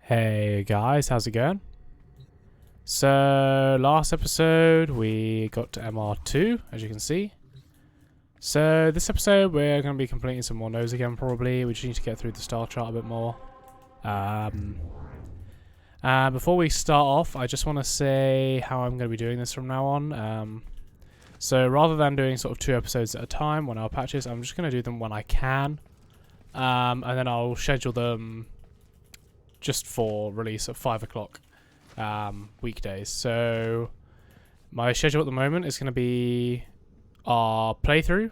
Hey guys, how's it going? So, last episode we got to MR2, as you can see. So, this episode we're going to be completing some more nodes again, probably. We just need to get through the star chart a bit more. Before we start off, I just want to say how I'm going to be doing this from now on. So, rather than doing sort of 2 episodes at a time, 1 hour patches, I'm just going to do them when I can. And then I'll schedule them just for release at 5 o'clock weekdays. So my schedule at the moment is going to be our playthrough,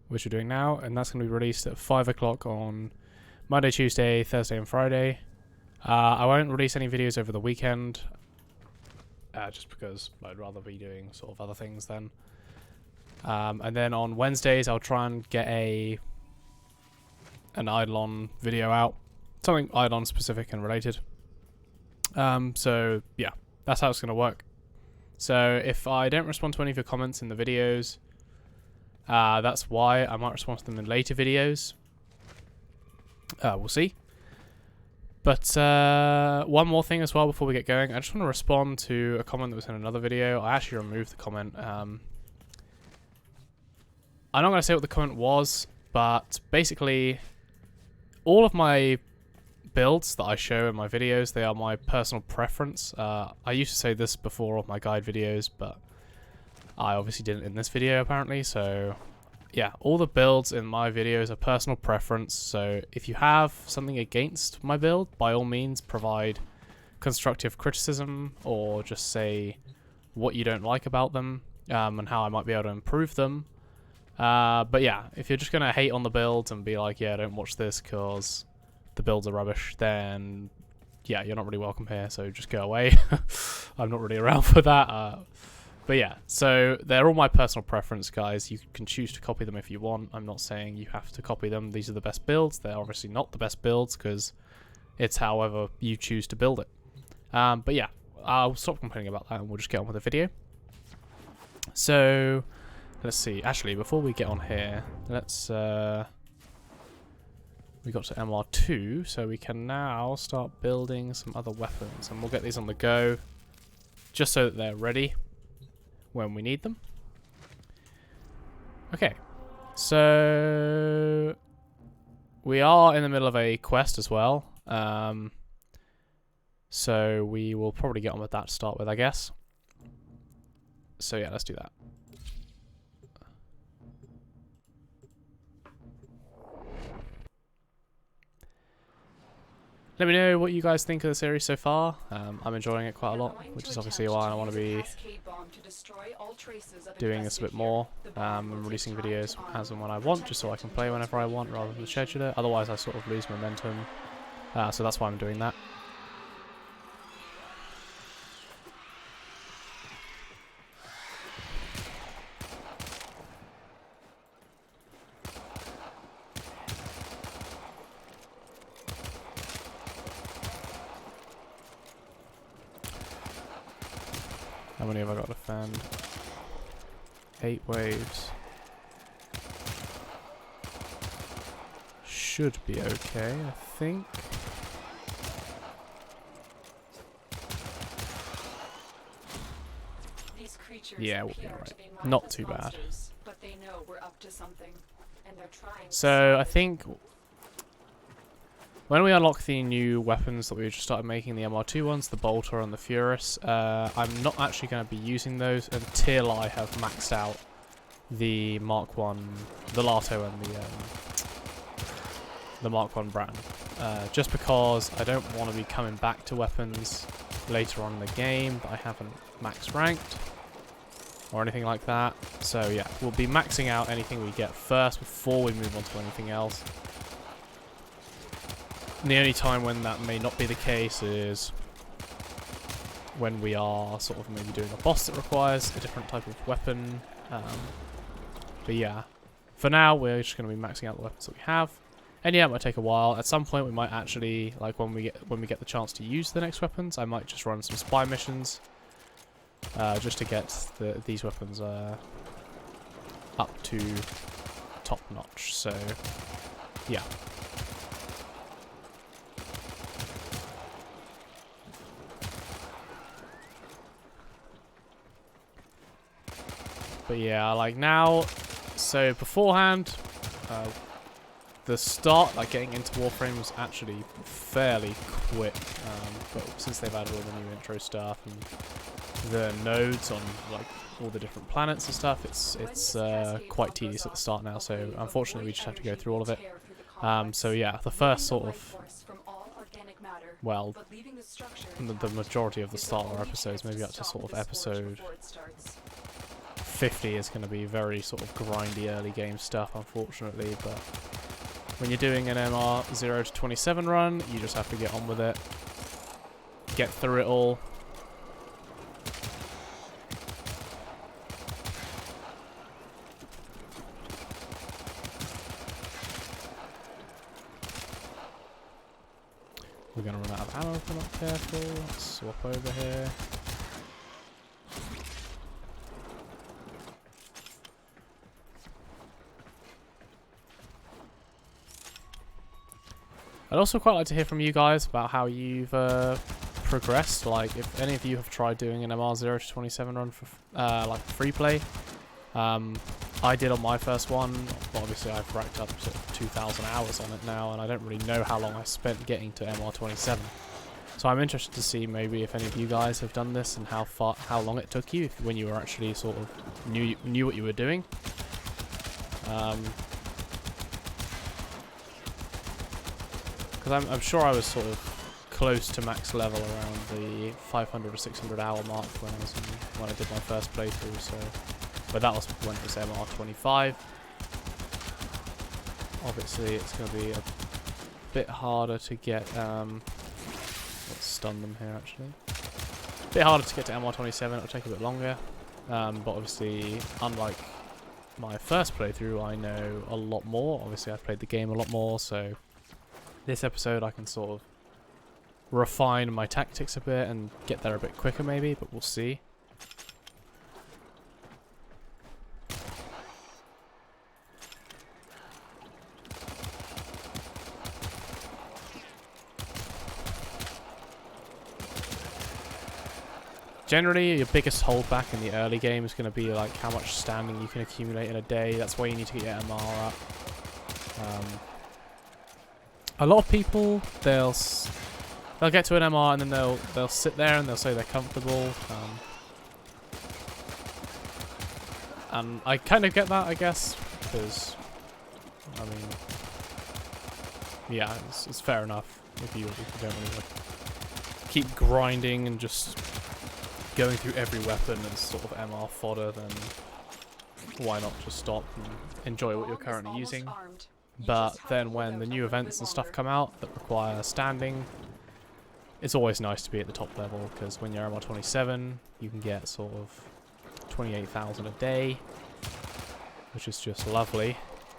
which we're doing now, and that's going to be released at 5 o'clock on Monday, Tuesday, Thursday and Friday. I won't release any videos over the weekend, just because I'd rather be doing sort of other things then. And then on Wednesdays I'll try and get an Eidolon video out. Something Eidolon specific and related. So yeah, that's how it's going to work. So if I don't respond to any of your comments in the videos, that's why. I might respond to them in later videos. We'll see. But one more thing as well before we get going. I just want to respond to a comment that was in another video. I actually removed the comment. I'm not going to say what the comment was, but basically all of my builds that I show in my videos, they are my personal preference. I used to say this before on my guide videos, but I obviously didn't in this video apparently. So yeah, all the builds in my videos are personal preference. So if you have something against my build, by all means provide constructive criticism or just say what you don't like about them and how I might be able to improve them. But yeah, if you're just going to hate on the builds and be like, yeah, don't watch this because the builds are rubbish, then yeah, you're not really welcome here, so just go away. I'm not really around for that. But yeah, so they're all my personal preference, guys. You can choose to copy them if you want. I'm not saying you have to copy them. These are the best builds. They're obviously not the best builds because it's however you choose to build it. But yeah, I'll stop complaining about that and we'll just get on with the video. So let's see. Actually, before we get on here, let's we got to MR2, so we can now start building some other weapons, and we'll get these on the go just so that they're ready when we need them. Okay, so we are in the middle of a quest as well, so we will probably get on with that to start with, I guess. So yeah, let's do that. Let me know what you guys think of the series so far. I'm enjoying it quite a lot, which is obviously why I want to be doing this a bit more and releasing videos as and when I want, just so I can play whenever I want rather than schedule it. Otherwise I sort of lose momentum, so that's why I'm doing that. How many have I got to defend? 8 waves. Should be okay, I think. These creatures yeah, we'll be alright. Not too bad. But they know we're up to something, and they're trying. So I think when we unlock the new weapons that we just started making, the MR2 ones, the Bolter and the Furus, I'm not actually going to be using those until I have maxed out the Mark 1, the Lato and the Mark 1 brand. Just because I don't want to be coming back to weapons later on in the game that I haven't max ranked or anything like that. So yeah, we'll be maxing out anything we get first before we move on to anything else. And the only time when that may not be the case is when we are sort of maybe doing a boss that requires a different type of weapon. But yeah, for now we're just going to be maxing out the weapons that we have. And yeah, it might take a while. At some point we might actually, like when we get the chance to use the next weapons, I might just run some spy missions just to get these weapons up to top notch. So yeah. But yeah, like now, so beforehand, the start, like getting into Warframe was actually fairly quick. But since they've added all the new intro stuff and the nodes on like all the different planets and stuff, it's quite tedious at the start now. So unfortunately, we just have to go through all of it. So yeah, the first sort of, well, the majority of the starter episodes, maybe up to sort of episode 50, is going to be very sort of grindy early game stuff, unfortunately. But when you're doing an MR 0 to 27 run, you just have to get on with it, get through it all. We're going to run out of ammo if we're not careful. Let's swap over here. I'd also quite like to hear from you guys about how you've progressed. Like, if any of you have tried doing an MR 0 to 27 run for like free play. I did on my first one, but obviously I've racked up sort of 2,000 hours on it now, and I don't really know how long I spent getting to MR27. So I'm interested to see maybe if any of you guys have done this and how long it took you when you were actually sort of knew what you were doing. Because I'm sure I was sort of close to max level around the 500 or 600 hour mark when I did my first playthrough. So. But that was when it was MR25. Obviously, it's going to be a bit harder to get. Let's stun them here, actually. A bit harder to get to MR27. It'll take a bit longer. But obviously, unlike my first playthrough, I know a lot more. Obviously, I've played the game a lot more. So this episode, I can sort of refine my tactics a bit and get there a bit quicker, maybe. But we'll see. Generally, your biggest holdback in the early game is going to be like how much standing you can accumulate in a day. That's why you need to get your MR up. A lot of people, they'll get to an MR and then they'll sit there and they'll say they're comfortable. And I kind of get that, I guess, because I mean, yeah, it's fair enough if you don't really like keep grinding and just going through every weapon as sort of MR fodder, then why not just stop and enjoy what you're currently using. But then when the new events and stuff come out that require standing, it's always nice to be at the top level, because when you're MR 27, you can get sort of 28,000 a day, which is just lovely.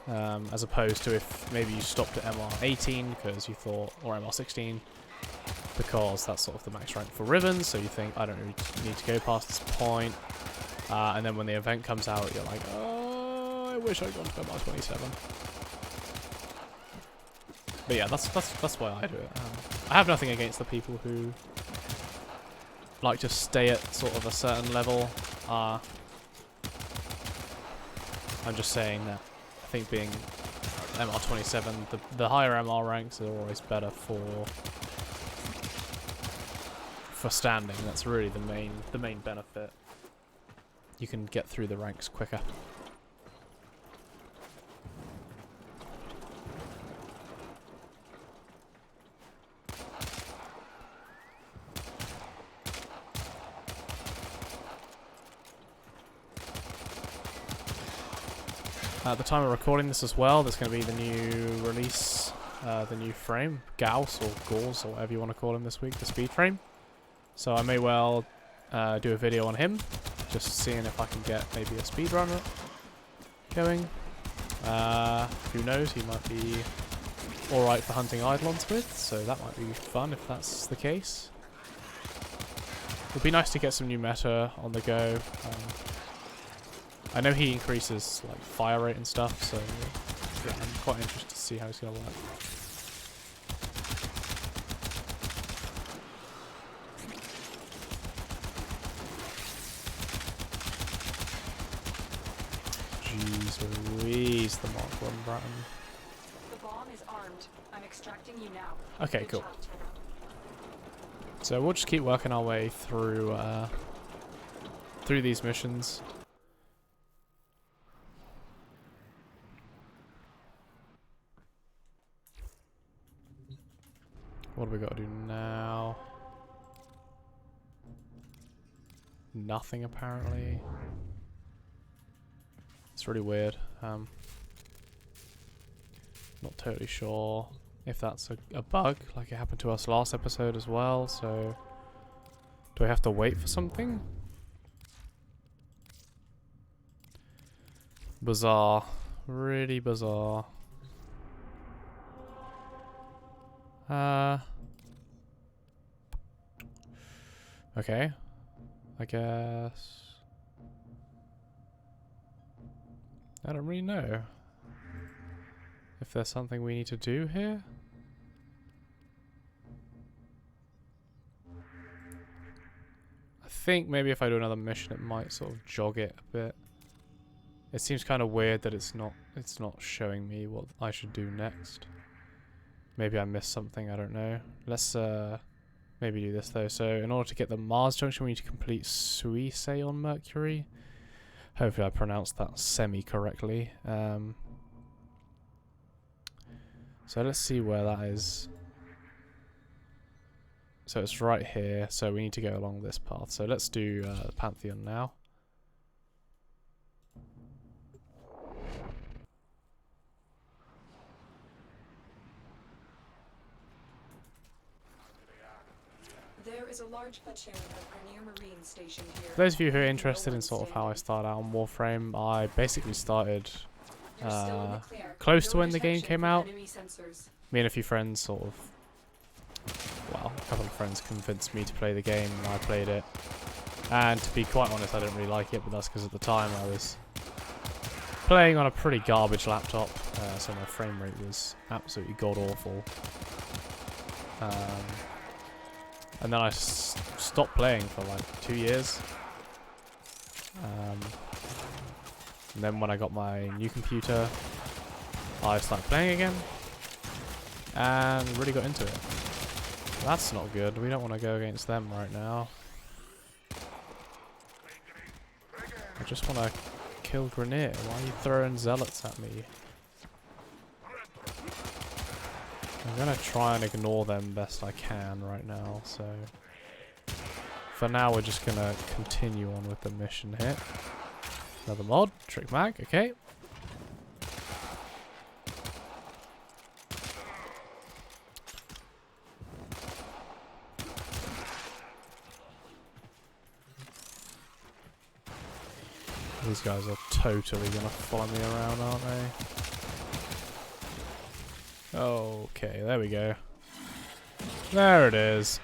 As opposed to if maybe you stopped at MR 18 because you thought, or MR 16, because that's sort of the max rank for ribbons, so you think, I don't really need to go past this point. And then when the event comes out, you're like, oh, I wish I'd gone to MR 27. But yeah, that's why I do it. I have nothing against the people who like to stay at sort of a certain level. I'm just saying that I think being MR 27, the higher MR ranks are always better for standing. That's really the main benefit. You can get through the ranks quicker. At the time of recording this as well, there's going to be the new release, the new frame, Gauss or Gauss or whatever you want to call him this week, the speed frame. So I may well do a video on him, just seeing if I can get maybe a speedrunner going. Who knows, he might be alright for hunting Eidolons with, so that might be fun if that's the case. It would be nice to get some new meta on the go. I know he increases like fire rate and stuff, so yeah, I'm quite interested to see how it's going to work. Squeeze the Mark 1 Bratton. The bomb is armed. I'm extracting you now. Okay, Good cool. job. So we'll just keep working our way through through these missions. What do we got to do now? Nothing apparently. It's really weird. Not totally sure if that's a bug, like it happened to us last episode as well, so... Do I have to wait for something? Bizarre. Really bizarre. Okay. I guess... I don't really know if there's something we need to do here. I think maybe if I do another mission it might sort of jog it a bit. It seems kind of weird that it's not showing me what I should do next. Maybe I missed something, I don't know. Let's maybe do this though. So in order to get the Mars Junction we need to complete Suisse on Mercury. Hopefully I pronounced that semi-correctly. So let's see where that is. So it's right here, so we need to go along this path. So let's do the Pantheon now. There is a large platoon of Grenier Marine stationed here. For those of you who are interested in sort of how I started out on Warframe, I basically started close to when the game came out. Me and a few friends sort of, well, a couple of friends convinced me to play the game and I played it. And to be quite honest, I didn't really like it, but that's because at the time I was playing on a pretty garbage laptop, so my frame rate was absolutely god-awful. And then I stopped playing for like 2 years. And then when I got my new computer, I started playing again. And really got into it. That's not good. We don't want to go against them right now. I just want to kill Grenier. Why are you throwing zealots at me? I'm gonna try and ignore them best I can right now, so... For now we're just gonna continue on with the mission here. Another mod, Trick Mag, okay. These guys are totally gonna follow me around, aren't they? Okay, there we go. There it is.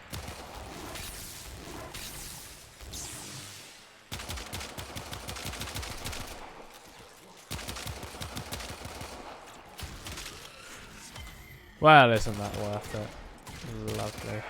Well, isn't that worth it? Lovely.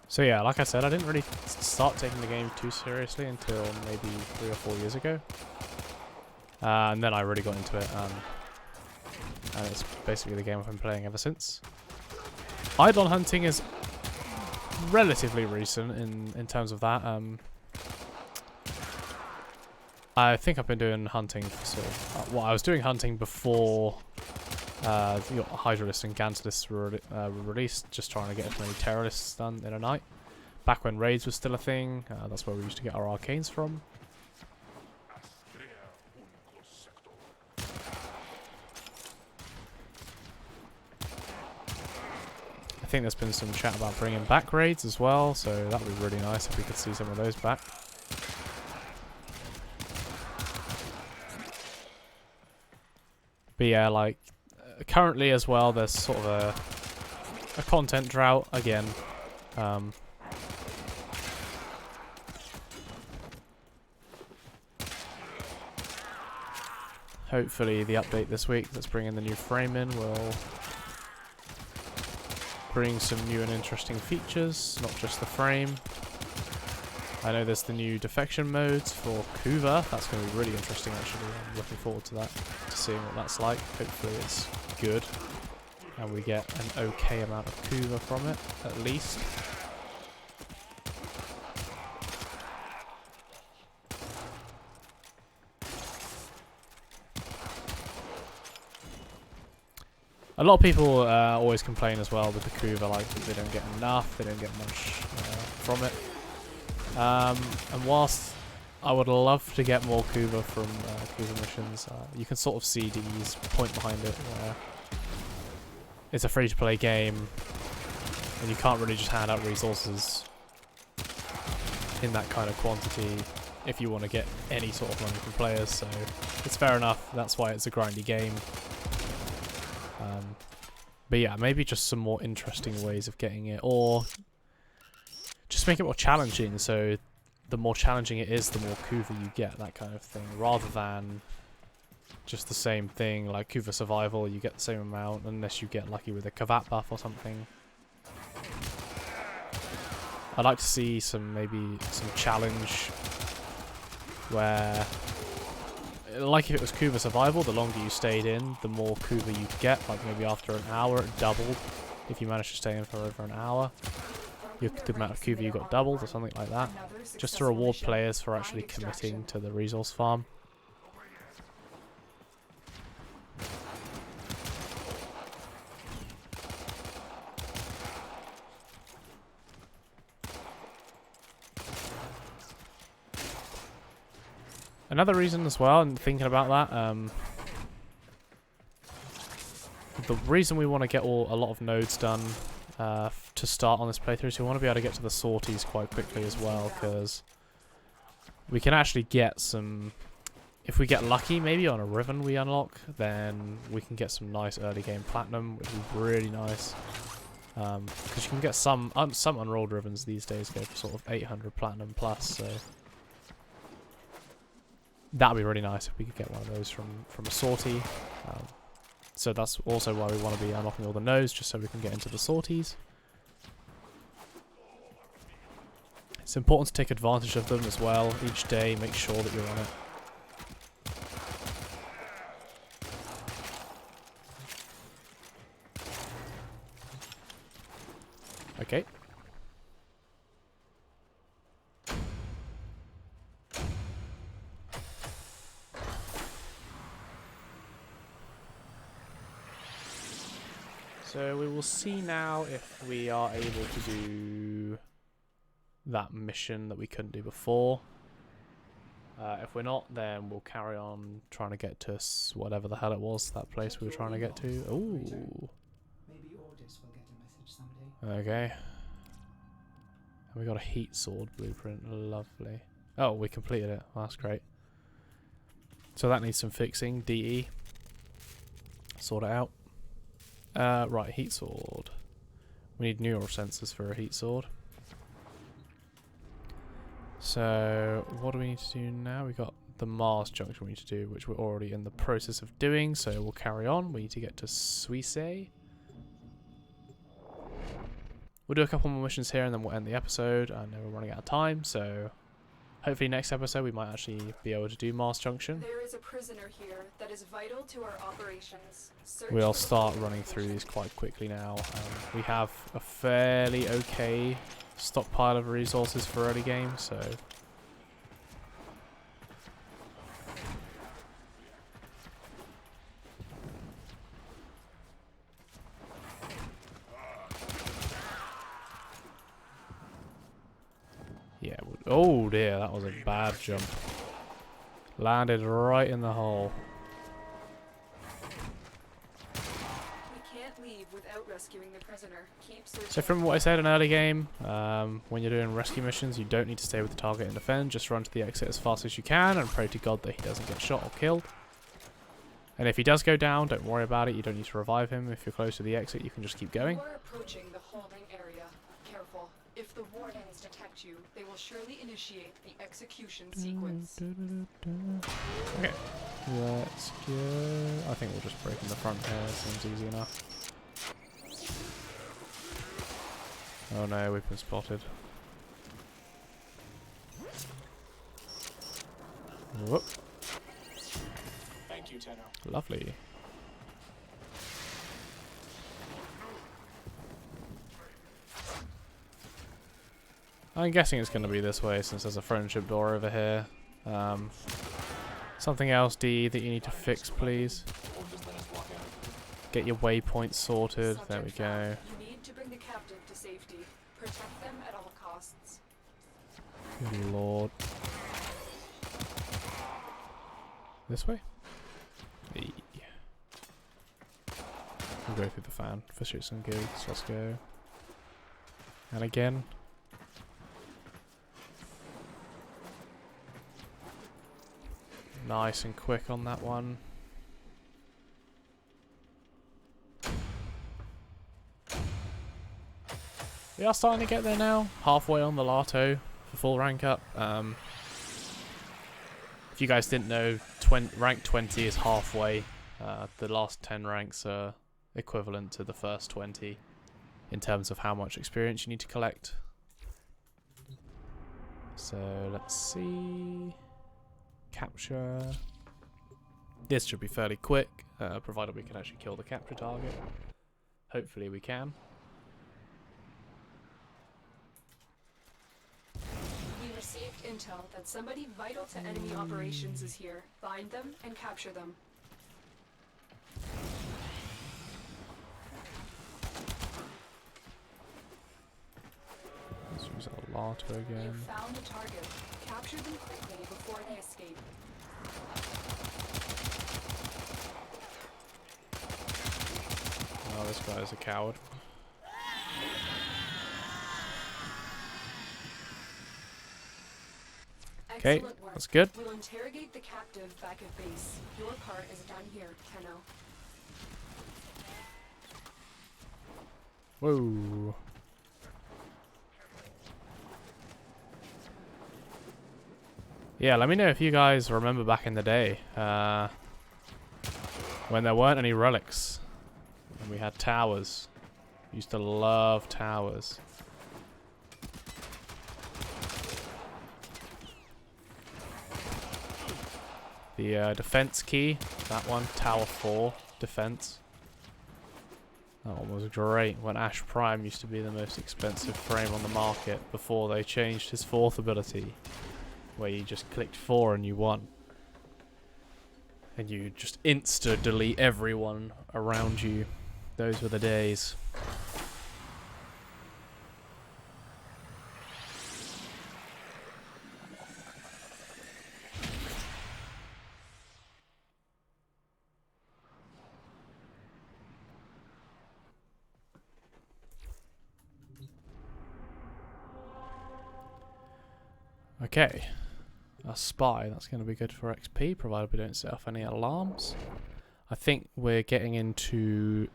So yeah, like I said, I didn't really start taking the game too seriously until maybe 3 or 4 years ago. And then I really got into it, and it's basically the game I've been playing ever since. Eidolon hunting is relatively recent in terms of that. I think I've been doing hunting for sort of... well, I was doing hunting before the Hydralists and Gantalists were released, just trying to get as many Terrorists done in a night. Back when raids was still a thing, that's where we used to get our arcanes from. I think there's been some chat about bringing back raids as well, so that would be really nice if we could see some of those back. But yeah, like, currently as well, there's sort of a content drought again. Hopefully the update this week that's bringing the new frame in will bring some new and interesting features, not just the frame. I know there's the new defection modes for Kuva. That's going to be really interesting actually. I'm looking forward to that, to seeing what that's like. Hopefully it's good and we get an okay amount of Kuva from it, at least. A lot of people always complain as well with the Kuva, like that they don't get enough, they don't get much from it. And whilst I would love to get more Kuva from Kuva missions, you can sort of see Dee's point behind it, where it's a free-to-play game, and you can't really just hand out resources in that kind of quantity if you want to get any sort of money from players, so it's fair enough, that's why it's a grindy game. But yeah, maybe just some more interesting ways of getting it, or just make it more challenging, so the more challenging it is, the more Kuva you get, that kind of thing, rather than just the same thing, like Kuva Survival, you get the same amount, unless you get lucky with a Kavat buff or something. I'd like to see maybe some challenge where, like if it was Kuva Survival, the longer you stayed in, the more Kuva you get, like maybe after an hour it doubled, if you managed to stay in for over an hour. The amount of Kuva you got doubled or something like that, just to reward players for actually committing to the resource farm. Another reason as well, and thinking about that, the reason we want to get a lot of nodes done to start on this playthrough is we want to be able to get to the sorties quite quickly as well, because we can actually get some, if we get lucky maybe on a Riven we unlock, then we can get some nice early game platinum, which is really nice, because you can get some unrolled Rivens these days go for sort of 800 platinum plus, so that would be really nice if we could get one of those from a sortie. So that's also why we want to be unlocking all the nodes, just so we can get into the sorties. It's important to take advantage of them as well each day, make sure that you're on it. Okay. So we will see now if we are able to do that mission that we couldn't do before. If we're not, then we'll carry on trying to get to whatever the hell it was, that place we were trying to get to. Ooh. Maybe Ordis will get a message someday. Okay. And we got a heat sword blueprint. Lovely. Oh, we completed it. Well, that's great. So that needs some fixing. DE. Sort it out. Right, heat sword. We need neural sensors for a heat sword. So, what do we need to do now? We got the Mars Junction we need to do, which we're already in the process of doing, so we'll carry on. We need to get to Suisse. We'll do a couple more missions here and then we'll end the episode. I know we're running out of time, so hopefully next episode we might actually be able to do Mars Junction. There is a prisoner here that is vital to our operations. We'll start running through these quite quickly now. We have a fairly okay stockpile of resources for early game, so yeah. Oh dear, that was a bad jump. Landed right in the hole. Rescuing the prisoner. Keep searching. So from what I said in early game, when you're doing rescue missions, you don't need to stay with the target and defend. Just run to the exit as fast as you can and pray to God that he doesn't get shot or killed. And if he does go down, don't worry about it. You don't need to revive him. If you're close to the exit, you can just keep going. You are approaching the holding area. Careful. If the wardens detect you, they will surely initiate the execution sequence. Okay, let's go. I think we'll just break in the front here. Seems easy enough. Oh no, we've been spotted. Whoop. Thank you, Tenno. Lovely. I'm guessing it's going to be this way since there's a friendship door over here. Something else, D, that you need to fix, please. Or just let us walk out. Get your waypoints sorted. There we go. You need to bring the captive to safety. Protect them at all costs. Good lord. This way? Yeah. We'll go through the fan for shits and gigs. Let's go. And again. Nice and quick on that one. We are starting to get there now. Halfway on the Lato for full rank up. If you guys didn't know, rank 20 is halfway. The last 10 ranks are equivalent to the first 20 in terms of how much experience you need to collect. So let's see. Capture. This should be fairly quick, provided we can actually kill the capture target. Hopefully we can. We received intel that somebody vital to enemy operations is here. Find them and capture them. Let's use our Lato You again. found the target. Capture them quickly before they escape. Oh, this guy is a coward. Okay, Excellent work. that's good. We'll interrogate the captive back at base. Your part is done here, Tenno. Whoa. Yeah, let me know if you guys remember back in the day when there weren't any relics and we had towers. Used to love towers. The defense key, that one, Tower 4 defense. That one was great when Ash Prime used to be the most expensive frame on the market before they changed his 4th ability, where you just clicked 4 and you won. And you just insta-delete everyone around you. Those were the days. Okay, a spy, that's going to be good for XP, provided we don't set off any alarms. I think we're getting into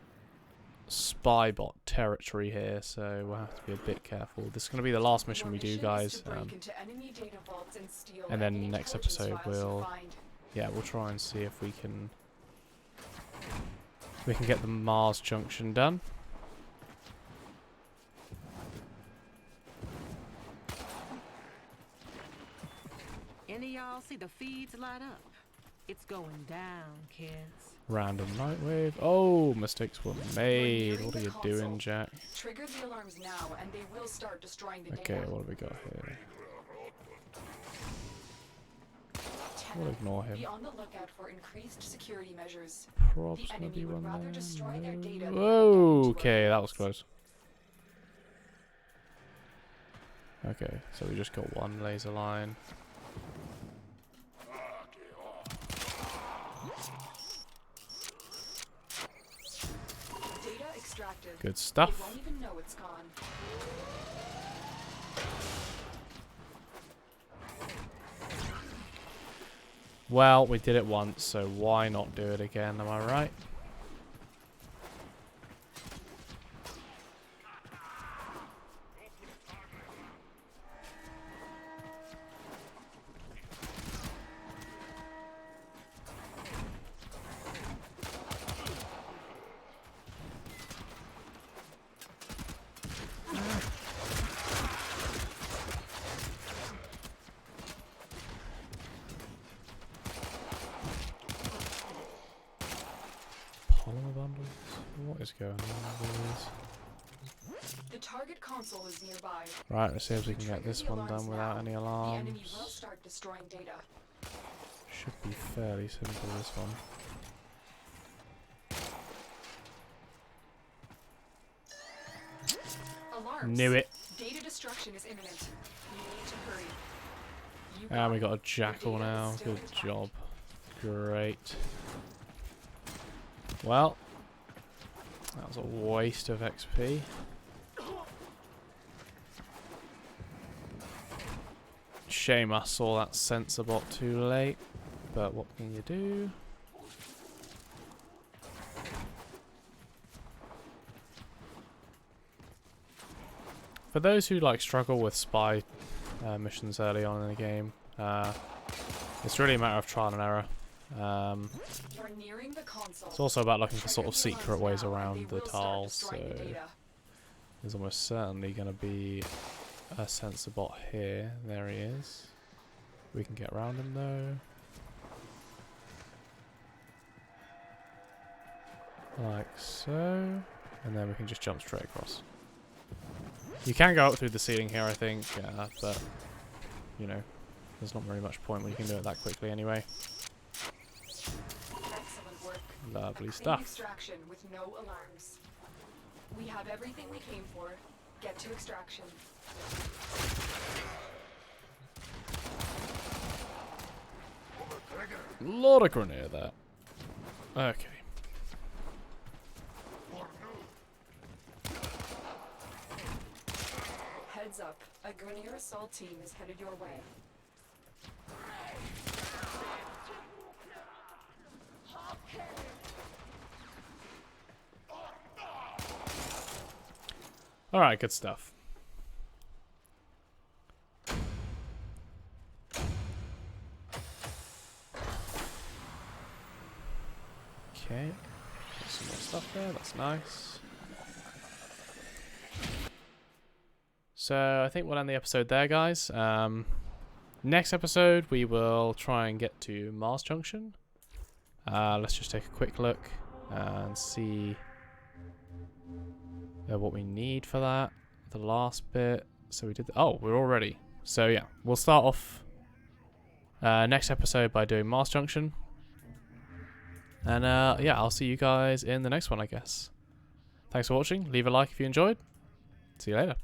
spy bot territory here, so we'll have to be a bit careful. This is going to be the last mission we do, guys. And then next episode we'll try and see if we can get the Mars Junction done. Any of y'all see the feeds light up? It's going down, kids. Random night wave. Oh, mistakes were made. What are you doing, Jack? Trigger the alarms now, and they will start destroying the Okay, data. what have we got here? Tenno, We'll ignore him. be on the lookout for increased security measures. Probs The gonna enemy be would one rather there. destroy their data than Whoa, attend to okay, our that was needs. close. Okay, so we just got one laser line. Data extracted. Good They stuff. won't even know it's gone. Well, we did it once, so why not do it again, am I right? polymer bundles? What is going on, boys? The target console is nearby. Right, let's see if we can get this one done without any The enemy will alarms. start destroying data. Should be fairly simple, this one. Alarms. Knew it. Data destruction is imminent. We need to hurry. You And we it. got a jackal Your data is now. still Good intact. job. Great. Well, that was a waste of XP. Shame I saw that sensor bot too late, but what can you do? For those who like struggle with spy missions early on in the game, it's really a matter of trial and error. You're nearing the console. It's also about looking for sort of Trigger the secret alarms ways now, and around they the will start tiles, so destroying the data. there's almost certainly going to be a sensor bot here. There he is. We can get around him though. Like so. And then we can just jump straight across. You can go up through the ceiling here, I think, but, you know, there's not very much point when you can do it that quickly anyway. Excellent work. Lovely A clean stuff. extraction with no alarms. We have everything we came for. Get to extraction. Lot of grenade there. Okay. Heads up. A Grenier assault team is headed your way. Alright, good stuff. Okay. Got some more stuff there, that's nice. So I think we'll end the episode there, guys. Next episode we will try and get to Mars Junction. Let's just take a quick look and see what we need for that. The last bit. So we did. Oh, we're all ready. So yeah, we'll start off next episode by doing Mars Junction. And yeah, I'll see you guys in the next one, I guess. Thanks for watching. Leave a like if you enjoyed. See you later.